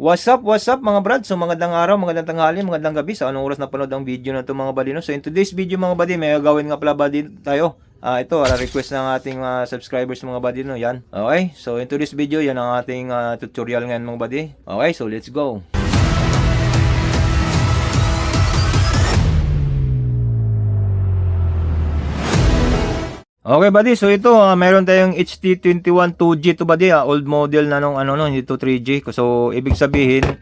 What's up mga brad? So magandang araw, magandang tanghali, magandang gabi sa anong oras na panood ang video na ito mga buddy, no? So in today's video mga buddy, may gagawin nga pala buddy tayo. Ito, request ng ating subscribers mga buddy, no? Yan. Okay, so in today's video, yan ang ating tutorial ngayon mga buddy. Okay, so let's go. Okay buddy, so ito meron tayong HT21 2G to buddy, old model na nung hindi to 3G. So ibig sabihin,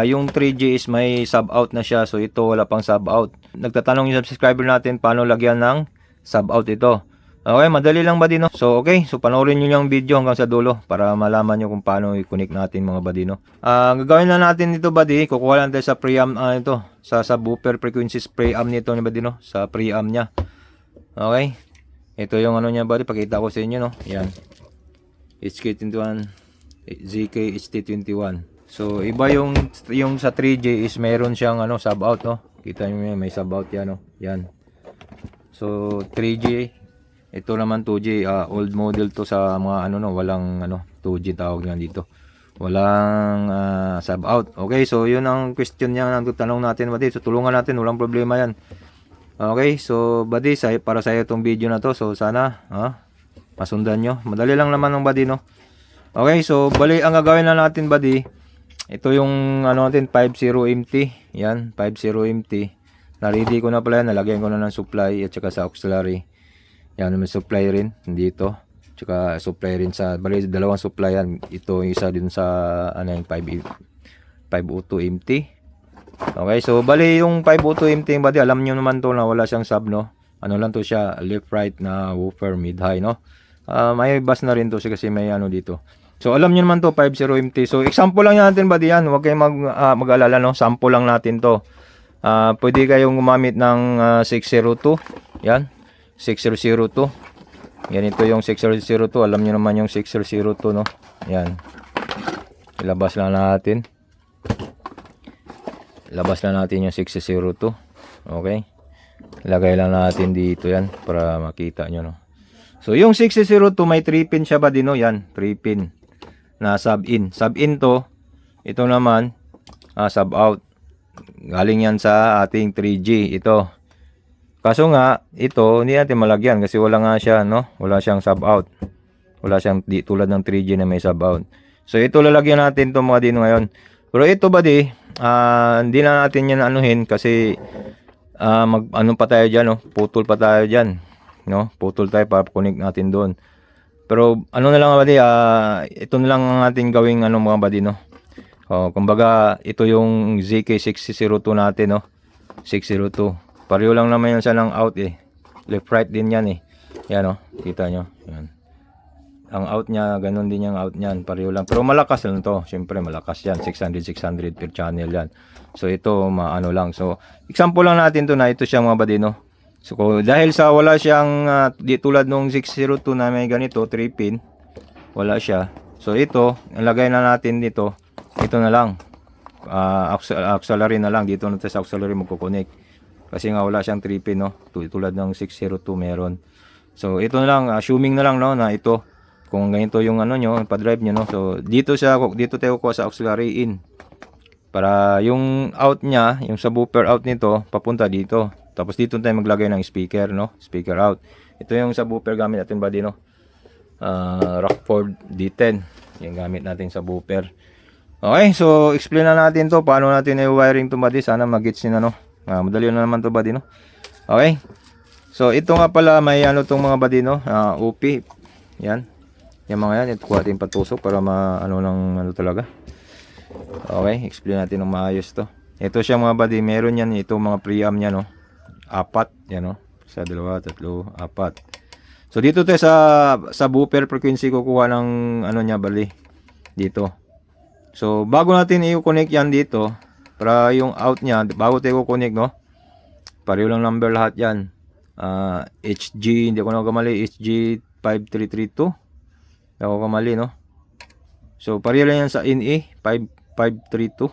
yung 3G is may sub out na siya. So ito wala pang sub out. Nagtatanong yung subscriber natin paano lagyan ng sub out ito. Okay, madali lang buddy, no. So okay, so panoorin niyo yung video hanggang sa dulo para malaman niyo kung paano i-connect natin mga buddy, no. Gagawin na natin ito buddy, kukuha lang tayo sa preamp ito, sa subwoofer frequencies preamp nito ni buddy, no, sa preamp niya. Okay. Ito yung niya buddy, pakita ko sa inyo, no. Yan. HK21 ZK HT21. So iba yung sa 3G is meron siyang sub out, no. Kita niyo may sub out yan, no. Yan. So 3G, ito naman 2G, old model to sa mga walang 2G tawag niyan dito. Walang sub out. Okay, so yun ang question niya nang tanong natin buddy. So tulungan natin, walang problema yan. Okay, so buddy, para sa iyo itong video na to. So sana masundan nyo. Madali lang naman ng buddy, no. Okay, so bali ang gagawin na natin buddy, ito yung natin 50MT. Yan, 50MT. Na-ready ko na pala yan. Nalagyan ko na ng supply at saka sa auxiliary. Yan, may supply rin dito. Tsaka supply rin sa, bali dalawang supply yan. Ito yung isa din sa yung 502MT. Okay, so bali yung 502MT buddy, alam nyo naman to na wala siyang sub, no. Ano lang to siya, left right na woofer mid high, no. May bass na rin to kasi may dito. So alam nyo naman to 50MT. So example lang natin buddy yan, huwag kayong mag-alala, no. Sample lang natin to. Pwede kayong gumamit ng 602. Yan, 6002. Yan, ito yung 6002. Alam nyo naman yung 6002, no. Yan, ilabas lang natin. Labas na natin yung 602. Okay. Lagay lang natin dito yan para makita nyo, no. So yung 602 may 3 pin siya buddy, no. Yan, 3 pin na sub in. Sub in to. Ito naman sub out. Galing yan sa ating 3G ito. Kaso nga ito hindi natin malagyan kasi wala nga siya, no. Wala siyang sub out. Wala siyang tulad ng 3G na may sub out. So ito lalagyan natin to mga dino ngayon. Pero ito buddy, hindi na natin yan anuhin kasi pa tayo dyan, no? Putol pa tayo dyan, no? Putol tayo para connect natin doon. Pero na lang buddy, ito na lang ang ating gawing mga buddy, no? Kumbaga ito yung ZK602 natin, no? 602. Pareho lang naman yan siya ng out left right din yan yan, no? Kita nyo yan. Ang out niya, ganun din yung out niyan. Pareho lang. Pero malakas lang to. Siyempre, malakas yan. 600 per channel yan. So, ito, lang. So, example lang natin to na ito siya mga buddy, no? So, dahil sa wala siyang, di tulad nung 602 na may ganito, 3 pin. Wala siya. So, ito, ilagay na natin dito. Ito na lang. Auxiliary na lang. Dito na sa auxiliary magkukonek. Kasi nga wala siyang 3 pin, no? Tulad ng 602 meron. So, ito na lang. Assuming na lang, no? Na ito. Kung ganito yung nyo, pa-drive nyo, no. So dito tayo kuha sa auxiliary in. Para yung out niya, yung subwoofer out nito, papunta dito. Tapos dito tayo maglagay ng speaker, no. Speaker out. Ito yung subwoofer gamit natin buddy, no. Rockford D10. Yung gamit natin subwoofer. Okay, so explain na natin to. Paano natin i-wiring to buddy. Sana mag-gets nyo na, no. Madali na naman to buddy, no. Okay. So ito nga pala may tong mga buddy, no. OP. Yan. Yung mga yan, ito ko ating patusok para talaga. Okay, explain natin ng maayos to. Ito siya mga buddy, meron yan, ito mga preamp niya, no. 4, yan, no. 1, 2, 3, 4. So dito tayo sa subwoofer frequency kukuha ng niya bali dito. So bago natin i-connect yan dito, para yung out niya, bago tayo i-connect, no. Pareho lang number lahat yan. HG, hindi ko na kamali, HG5332. Ako kamali, no. So pareho lang yan sa NE 5532.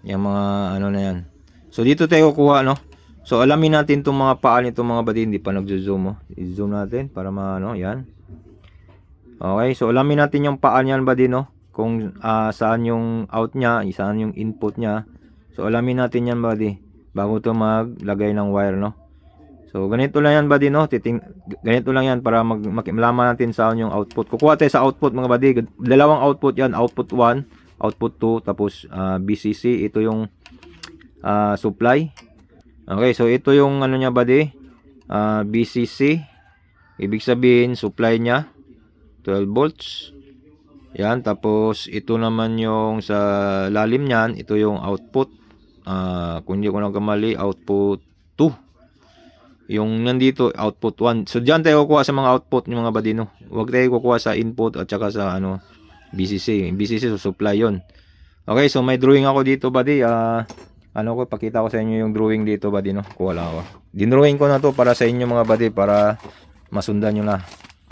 Yung mga na yan. So dito tayo kukuha, no. So alamin natin itong mga paa nito mga buddy. Hindi pa nagzo-zoom, i-zoom natin para yan. Okay, so alamin natin yung paa niyan buddy, no. kung saan yung out niya, saan yung input niya. So alamin natin yan buddy bago to maglagay ng wire, no. So ganito lang yan buddy, no. Ganito lang yan para malaman natin saan yung output. Kukuha tayo sa output mga buddy. Dalawang output yan, output 1, output 2, tapos BCC, ito yung supply. Okay, so ito yung ano niya buddy, BCC, ibig sabihin supply niya 12 volts. Yan, tapos ito naman yung sa lalim niyan, ito yung output. Kung hindi ko nagkamali, output 2. Yung nandito, output 1. So diyan tayo kukuha sa mga output ng mga buddy, no. Huwag tayo kukuha sa input at saka sa ano BCC. BCC so supply 'yon. Okay, so may drawing ako dito buddy. Pakita ko sa inyo yung drawing dito buddy, no. Kuha lang ako. Dinrawing ko na to para sa inyo mga buddy, para masundan nyo na.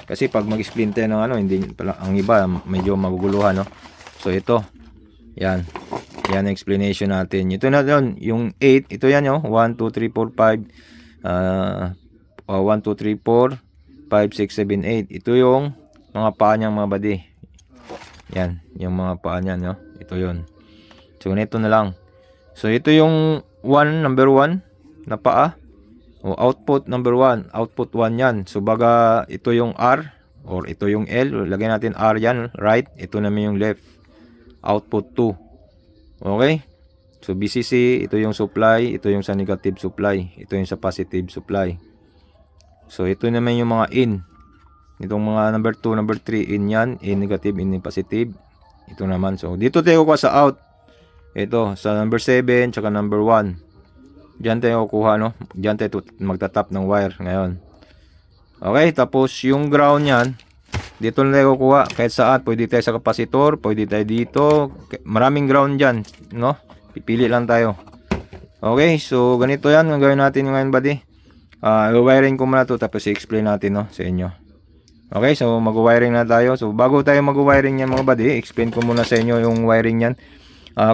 Kasi pag mag-explain tayo ng hindi pala, ang iba medyo maguguluhan, no. So ito, yan ang explanation natin. Ito na yun, yung 8, ito yan, yo. 1, 2, 3, 4, 5 1, 2, 3, 4 5, 6, 7, 8. Ito yung mga paa niyang mga buddy. Yan, yung mga paa niyan, no. Ito yun. So nito na lang. So ito yung number 1 na paa. Output number 1, output 1 yan. So baga ito yung R or ito yung L, lagay natin R yan, right. Ito naman yung left, output 2. Okay, so BCC, ito yung supply, ito yung sa negative supply, ito yung sa positive supply. So ito naman yung mga in, itong mga number 2, number 3, in yan, in negative, in positive. Ito naman, so dito tayo kuha sa out. Ito sa number 7 tsaka number 1. Diyan tayo kukuha, no. Diyan tayo magtatap ng wire ngayon. Okay, tapos yung ground yan, dito na tayo kukuha. Kahit saan, pwede tayo sa kapasitor, pwede tayo dito. Maraming ground dyan, no. Pipili lang tayo. Okay, so ganito yan ang gawin natin ngayon buddy. I-wiring ko muna to, tapos i-explain natin, no, sa inyo. Okay, so mag-wiring na tayo. So bago tayo mag-wiring yan mga buddy, explain ko muna sa inyo yung wiring yan.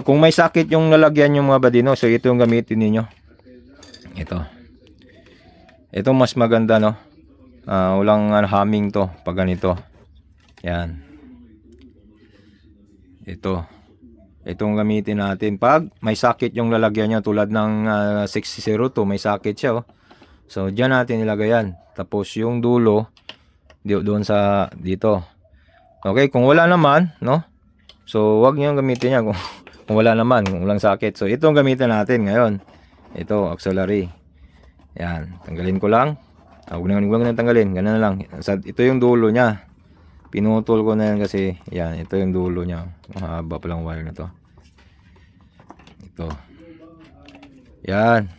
Kung may sakit yung lalagyan yung mga buddy, no, so ito yung gamitin niyo. Ito mas maganda, no. Walang humming to pag ganito. Yan. Itong gamitin natin pag may sakit yung lalagyan nyo, tulad ng 602, may sakit siya, oh. So diyan natin ilagay yan. Tapos yung dulo doon sa dito. Okay, kung wala naman, no. So wag niyo gamitin yan kung wala naman, kung walang sakit. So itong gamitin natin ngayon. Ito, auxiliary. Yan, tanggalin ko lang. Huwag na tanggalin, ganun na lang. Ito yung dulo niya. Pinutol ko na yan kasi, yan, ito yung dulo niya. Mahaba pa lang wire na to. Ito. Yan.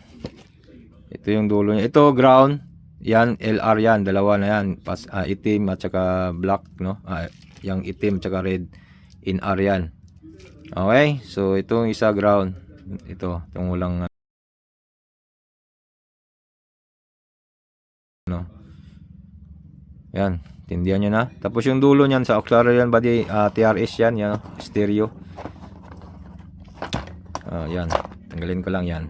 Ito yung dulo niya. Ito, ground. Yan, LR yan. Dalawa na yan. Itim at saka black, no? Yung itim at saka red. In R yan. Okay, so itong isa ground. Itong walang no. Yan, tindihan nyo na. Tapos yung dulo niyan sa auxiliary yan buddy, TRS yan, yan, stereo. Yan, tanggalin ko lang yan.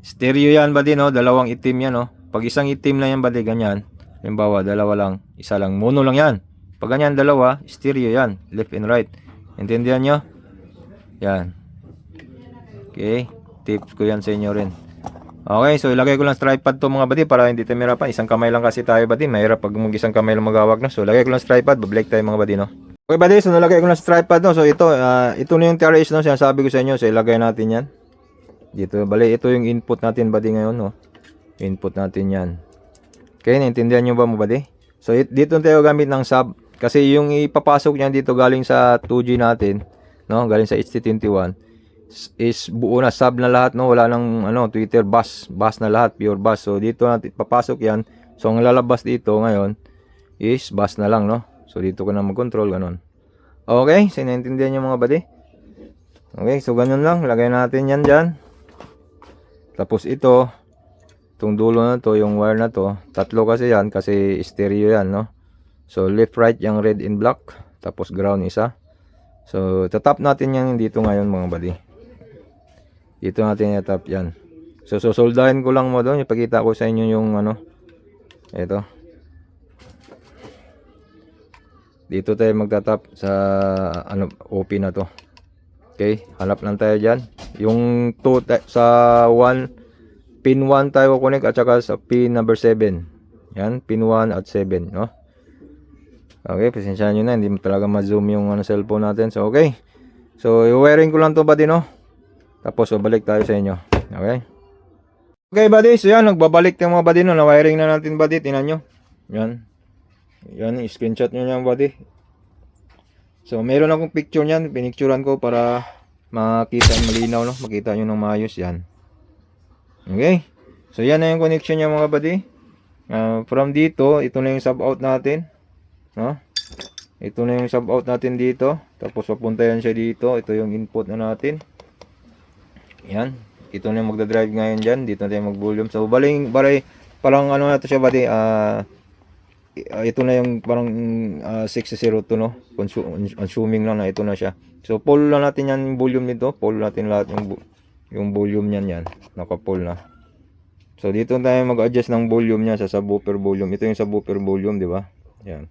Stereo yan buddy, no, dalawang itim yan, no. Pag isang itim lang yan buddy, ganyan. Halimbawa, dalawa lang, isa lang, mono lang yan. Pag ganyan, dalawa, stereo yan, left and right. Intindihan nyo? Yan. Okay, tips ko yan sa inyo rin. Okay, so ilagay ko lang tripod to mga buddy para hindi tayo mahirapan. Isang kamay lang kasi tayo buddy. Mahirap pag isang kamay lang magawag, no. So lagay ko lang tripod, babalik tayo mga buddy, no. Okay buddy, so nalagay ko lang tripod, no. So ito na yung TRS, no. Sinasabi ko sa inyo, so ilagay natin yan. Dito, bali ito yung input natin buddy ngayon, no. Input natin yan. Okay, naintindihan nyo ba mga buddy? So dito tayo gamit ng sub. Kasi yung ipapasok niyan dito galing sa 2G natin, no. Galing sa HT21. Is buo na, sub na lahat, no. Wala nang Twitter, bus na lahat, pure bus. So dito natin papasok yan. So ang lalabas dito ngayon is bus na lang, no. So dito ko na mag-control, ganun. Okay, so naintindihan niyo mga buddy. Okay, so ganun lang, lagay natin yan dyan. Tapos itong dulo na to, yung wire na to, tatlo kasi yan, kasi stereo yan, no. So left right yung red and black, tapos ground isa. So tatap natin yan dito ngayon mga buddy. Dito natin i-tap yan. So soldahin ko lang mo doon, ipakita ko sa inyo yung ito. Dito tayo magtatap sa ano OP na to. Okay, hanap lang tayo diyan. Yung sa 1 pin 1 tayo connect at saka sa pin number 7. Yan, pin 1 at 7, no? Okay, pasensyahan nyo na, hindi mo talaga ma-zoom yung ano, cellphone natin. So, okay. So, i-wiring ko lang to buddy, no? Tapos, babalik tayo sa inyo. Okay? Okay, buddy. So, yan. Nagbabalik tayo mga buddy, no? Na-wiring na natin, buddy. Tingnan nyo. Yan. Yan. I-screenshot nyo yan, buddy. So, meron akong picture niyan. Pinicturean ko para makita yung malinaw, no? Makita nyo ng maayos. Yan. Okay? So, yan na yung connection niya, mga buddy. From dito, ito na yung sub-out natin. No? Ito na yung sub-out natin dito. Tapos papunta yan siya dito. Ito yung input na natin. Yan. Ito na yung magdadrive ngayon dyan. Dito na tayo mag-volume. So, parang ano na ito siya, buddy. Ito na yung parang 602, no? Consuming lang na ito na siya. So, pull lang natin yan yung volume nito. Pull natin lahat yung volume niyan yan. Naka-pull na. So, dito tayo mag-adjust ng volume niya sa subwoofer volume. Ito yung subwoofer volume, di ba? Yan.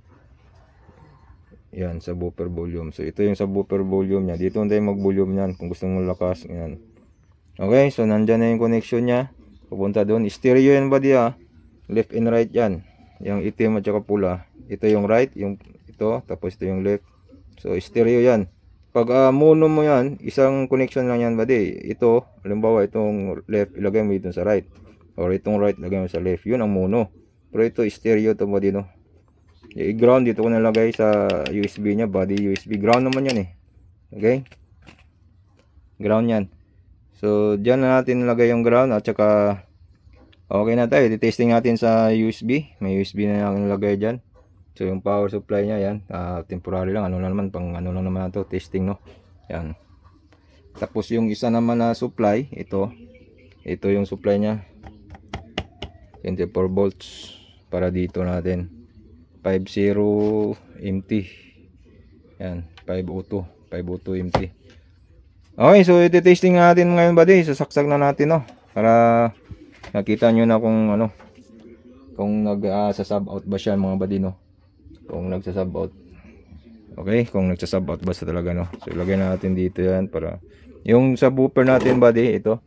Yan, subwoofer volume. So, ito yung subwoofer volume niya. Dito tayo mag-volume niyan kung gusto mong lakas. Yan. Okay, so nandyan na yung connection niya. Pupunta doon. Stereo yan ba diya? Left and right yan. Yung itim at saka pula. Ito yung right, yung ito. Tapos ito yung left. So, stereo yan. Pag mono mo yan, isang connection lang yan, buddy. Ito, halimbawa itong left, ilagay mo dito sa right. Or itong right, ilagay mo sa left. Yun ang mono. Pero ito, stereo to, buddy, no? I-ground dito ko nalagay sa USB niya, body USB. Ground naman yan eh. Okay? Ground yan. So, dyan na natin nalagay yung ground at saka okay na tayo. I-testing natin sa USB. May USB na nalagay dyan. So, yung power supply niya, yan. Temporary lang. Ano na naman, pang ano lang naman ito. Testing, no? Yan. Tapos, yung isa naman na supply, ito. Ito yung supply niya. 24 volts. Para dito natin. 50 empty. Yan. 502. 502 empty. Okay, so iti-testing natin ngayon, buddy. Sasaksak na natin, no? Para nakita nyo na kung ano. Kung nag-sub out ba siya, mga buddy, no? Kung nagsasub out. Okay, kung nagsasub out ba siya talaga, no? So, ilagay natin dito yan para yung subwoofer natin, buddy, ito.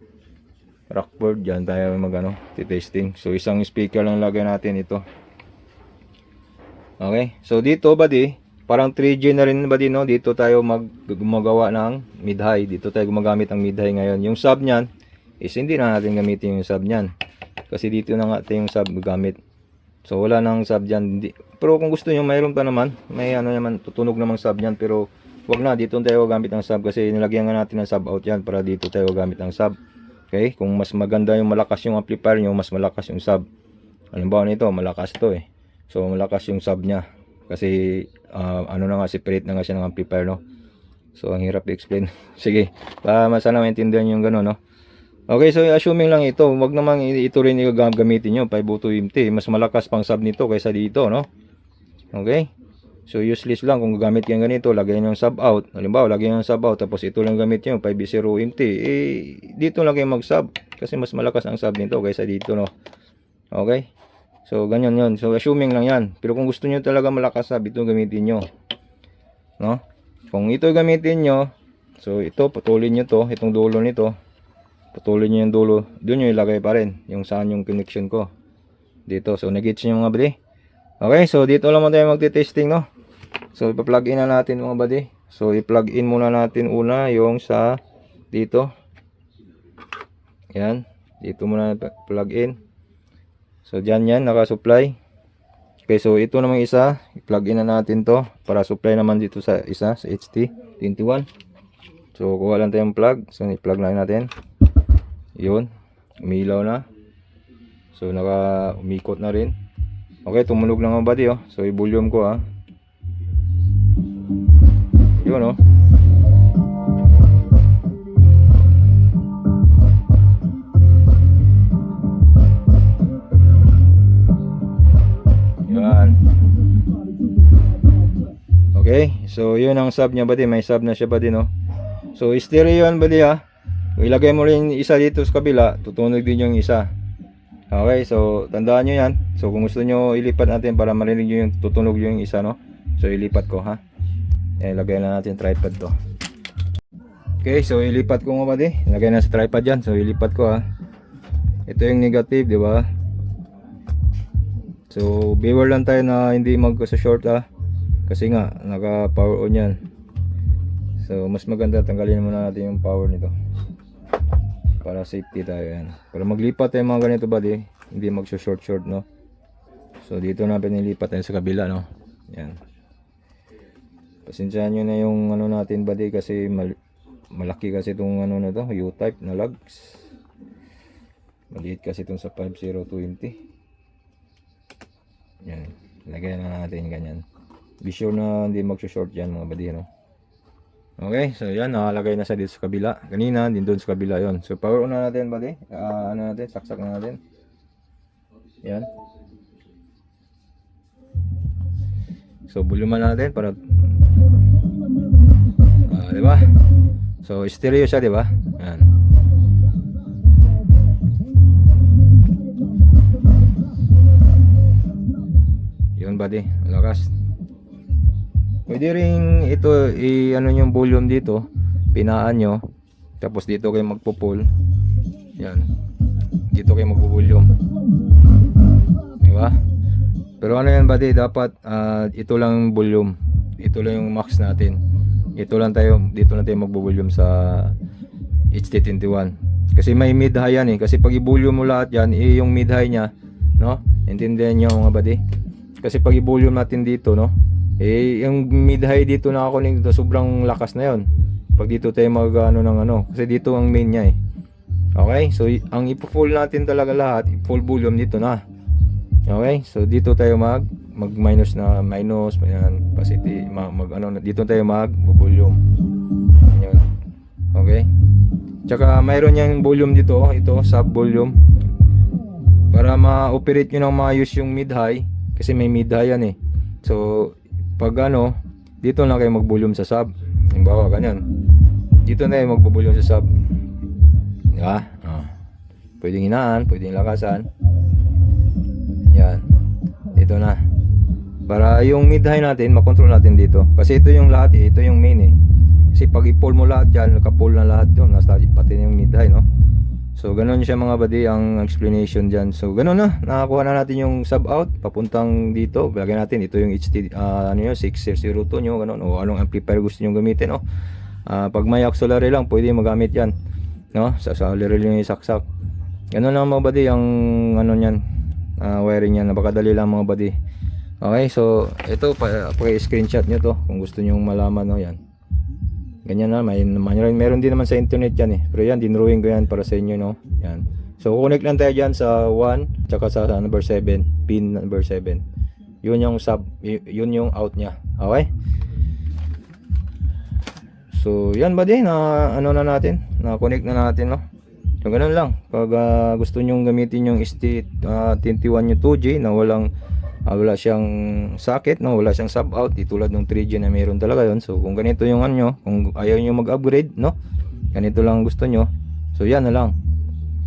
Rockford, dyan tayo mag-ano, testing. So, isang speaker lang lagay natin ito. Okay, so dito, buddy, parang 3G na rin, buddy, no? Dito tayo gumagawa ng mid-high. Dito tayo gumagamit ng mid-high ngayon. Yung sub niyan is hindi na natin gamitin yung sub niyan. Kasi dito na nga yung sub gamit. So, wala nang sub dyan. Pero kung gusto nyo, mayroon pa naman. May ano naman, tutunog namang sub yan. Pero, wag na. Dito tayo gamit ng sub. Kasi nilagyan nga natin ng sub out yan. Para dito tayo gamit ng sub. Okay? Kung mas maganda yung malakas yung amplifier nyo, mas malakas yung sub. Halimbawa nito, malakas to eh. So, malakas yung sub nya. Kasi, ano na nga, separate na nga siya ng amplifier, no? So, ang hirap i-explain. Sige. Sana maintindihan yung gano'n, no? Okay, so assuming lang ito, wag naman ito rin gamitin nyo, 502 mas malakas pang sub nito kaysa dito, no? Okay? So useless lang kung gagamit kayo ganito, lagyan nyo yung sub out. Halimbawa, lagyan nyo yung sub out, tapos ito lang gamit nyo, 502 dito lang kayo mag-sub, kasi mas malakas ang sub nito kaysa dito, no? Okay? So ganyan yun, so assuming lang yan. Pero kung gusto nyo talaga malakas sub, ito gamitin nyo, no? Kung ito gamitin nyo, so ito, putulin nyo to, itong dulo nito. Putulin nyo yung dulo. Doon nyo ilagay pa rin. Yung saan yung connection ko. Dito. So, nag-gets nyo mga buddy. Okay. So, dito lang tayo magti-testing, no? So, ipa-plug in na natin mga buddy. So, i-plug in muna natin una yung sa dito. Yan. Dito muna plug in. So, dyan yan. Naka-supply. Okay. So, ito namang isa. I-plug in na natin to. Para supply naman dito sa isa. Sa HT21. So, kuha lang tayong plug. So, i-plug lang natin. Yun, umilaw na. So, umikot na rin. Okay, tumunog lang ang body, oh. So, i-volume ko, Yun, oh. Yan. Okay, so yun ang sub niya, buddy. May sub na siya, buddy, no? So, stereo yan, buddy, ilagay mo rin isa dito sa kabila, tutunog din yung isa. Okay, so tandaan nyo yan. So kung gusto nyo ilipat natin para marinig nyo yung tutunog yung isa, no? So ilipat ko ha. Lagay na natin tripod to. Okay, so ilipat ko mga buddy. Lagay na sa tripod yan. So ilipat ko ha. Ito yung negative, di ba? So beware lang tayo na hindi magka-short ha. Kasi nga naka power on yan. So mas maganda tanggalin muna natin yung power nito. Para safety tayo yan. Para maglipat tayo mga ganito buddy, hindi magso-short no. So dito natin nilipat tayo sa kabila no. Yan. Pasensyahan nyo na yung ano natin buddy kasi malaki kasi itong ano na to, U-type na lugs. Maliit kasi itong sa 5020. Yan. Lagyan na natin ganyan. Be sure na hindi magso-short yan mga buddy no. Okay, so yan nakalagay na sa dito sa kabila. Kanina din doon sa kabila yon. So power on na natin buddy. Ano natin, saksak na natin. Yan. So volume natin para di ba? So stereo siya, di ba? Yan. Yun buddy, lakas. Pwede rin ito ano yung volume dito, pinaan nyo, tapos dito kayo magpo-pull. Yan. Dito kayo magvo-volume. Di ba? Pero ano yan buddy, dapat ito lang yung volume. Ito lang yung max natin. Ito lang tayo, dito na tayo magvo-volume sa HT21. Kasi may mid-high yan eh. Kasi pag i-volume mo lahat yan, yung mid-high niya, no? Intindihan nyo mga buddy. Kasi pag i-volume natin dito, no? Yung mid-high dito nakakuning dito, sobrang lakas na yon. Pag dito tayo mag ano ng ano, kasi dito ang main niya eh. Okay? So ang ipo-full natin talaga lahat, full volume dito na. Okay? So dito tayo mag minus na minus, yan, positive, ano dito tayo mag volume. Yan. Okay? Tsaka mayroon yang volume dito, ito sub volume. Para ma-operate niyo nang maayos yung mid-high kasi may mid-high yan eh. So pag ano, dito na kayo mag-volume sa sub. Halimbawa ganyan. Dito na kayo mag-volume sa sub. Di ba? Pwedeng hinaan, pwedeng lakasan. Yan. Dito na. Para yung mid-high natin, makontrol natin dito. Kasi ito yung lahat eh, ito yung main eh. Kasi pag i-pull mo lahat dyan, naka-pull na lahat yun. Pati na yung mid-high, no? So ganun siya mga buddy ang explanation dyan. So ganun na, nakakuha na natin yung sub out papuntang dito. Lagyan natin ito yung HT ano yun, 6002 nyo, ganun, o anong amplifier gusto nyo gamitin, no? Pag may auxiliary lang, pwede magamit yan, no? Sa auxiliary lang yung saksak. Ganun lang mga buddy ang ano nyan, wiring yan, napakadali lang mga buddy. Okay, so ito paki-screenshot nyo to kung gusto nyo malaman, no? Yan. Ganyan na, meron din naman sa internet yan eh. Pero yan, dinrawing ko yan para sa inyo, no? Yan. So, connect lang tayo dyan sa 1, tsaka sa number 7, pin number 7. Yun yung sub, yun yung out nya. Okay? So, yan ba din, na ano na natin, na connect na natin, no? So, ganun lang. Pag gusto nyong gamitin yung ST21 yung 2G na wala siyang socket, no, wala siyang sub out, tulad ng 3G na meron talaga yon. So kung ganito yung ano, kung ayaw niyo mag-upgrade, no, ganito lang gusto nyo, so yan na lang.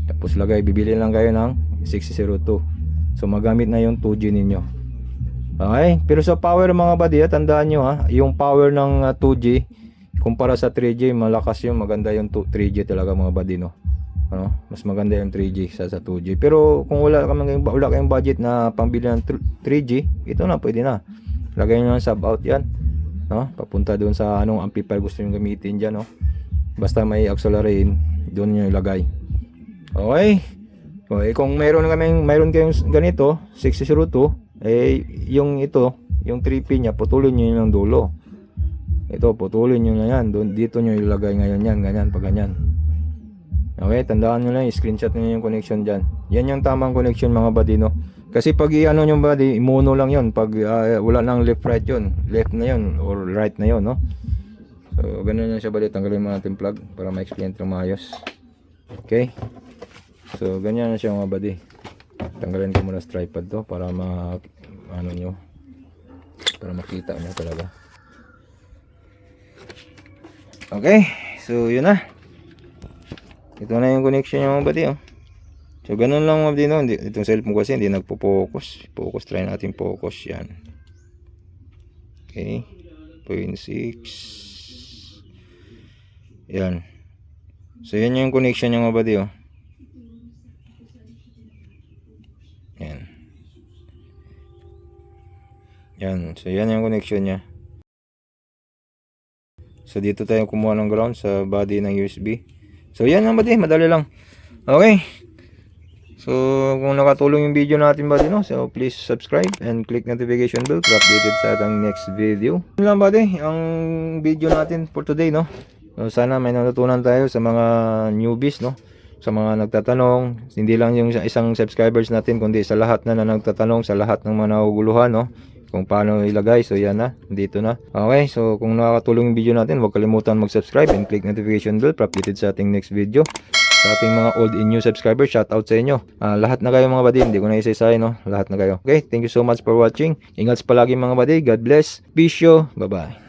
Tapos bibili lang kayo ng 6002. So magamit na yung 2G ninyo. Okay, pero sa power mga buddy, tandaan nyo yung power ng 2G kumpara sa 3G, malakas yung maganda yung 3G talaga mga buddy, no. Ano, mas maganda yung 3G sa 2G. Pero kung wala kayong budget na pambili ng 3G, ito na, pwede na. Lagay nyo ng sub out yan, no? Papunta doon sa anong amplifier gusto nyo gamitin dyan, no? Basta may auxiliary in, doon nyo ilagay. Okay? Okay, kung mayroon kayong ganito 6002, yung ito, yung 3P nya, putulin nyo yun ng dulo. Ito, putulin nyo na yan. Dito nyo ilagay ngayon yan, ganyan, pag ganyan. Okay, tandaan nyo lang, screenshot nyo yung connection dyan. Yan yung tamang connection mga buddy, no? Kasi pag i-ano nyo buddy, mono lang yon. Pag wala nang left right yun, left na yon or right na yon, no? So ganun lang siya buddy. Tanggalin mo natin plug para ma-explain ito maayos. Okay, so ganyan na siya mga buddy. Tanggalin ko muna sa tripod to para ano nyo, para makita nyo talaga. Okay, so yun na. Ito na yung connection yung mga buddy, oh. So ganun lang mga buddy, no? Itong cellphone kasi hindi nagpo-focus. Try natin focus yan. Okay. 0.6. Yan. So, yan yung connection niya mga buddy, oh. Yan. Yan. So, yan yung connection niya. So, dito tayo kumuha ng ground sa body ng USB. So, yan mga buddy. Madali lang. Okay. So, kung nakatulong yung video natin buddy, no? So, please subscribe and click notification bell para updated sa ating next video. Yun lang buddy, ang video natin for today, no? So, sana may natutunan tayo sa mga newbies, no? Sa mga nagtatanong, hindi lang yung isang subscribers natin, kundi sa lahat na nagtatanong, sa lahat ng mga nahuguluhan, no? Kung paano ilagay. So, yan na. Dito na. Okay, so kung nakakatulong yung video natin, huwag kalimutan mag-subscribe and click notification bell para updated sa ating next video. Sa ating mga old and new subscribers, shout out sa inyo. Lahat na kayo mga buddy, hindi ko na isa-isahin, no? Lahat na kayo. Okay, thank you so much for watching. Ingat palagi mga buddy. God bless. Peace. Bye-bye.